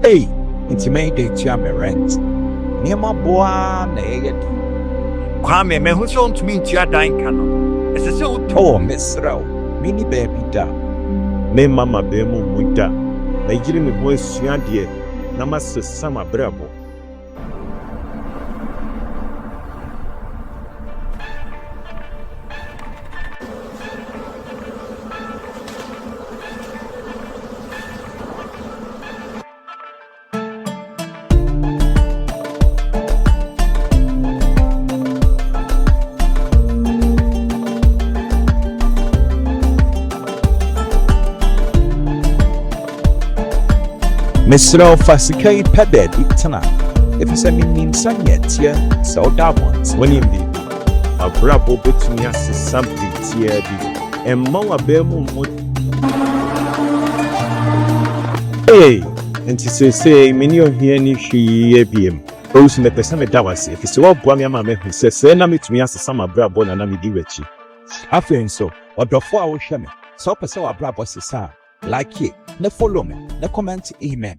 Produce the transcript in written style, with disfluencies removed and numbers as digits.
Hey, intimidate your rent. Near my boy, naked. Kwame, me who's on to me to your dying canon. It's a so Oh, Miss Row, mini baby da. Me mama bemu muda. Nigeria me boy suadie. Namase sama brabo. Miss Row Fasikai Pebed, Itana. If it's a means, yet, yeah, so that one's When him baby. A brabo betumi ase something tia bi. Emma wa bemu mud. Hey, enti say many on here ni hwi abiem. Owusu me pese me da wase. If so oboa me ama me hu se na metumi ase sama brabo na me di wachi. After so, or before I will share me. So, person, our brother, sister, like it, ne follow me, ne comment, amen.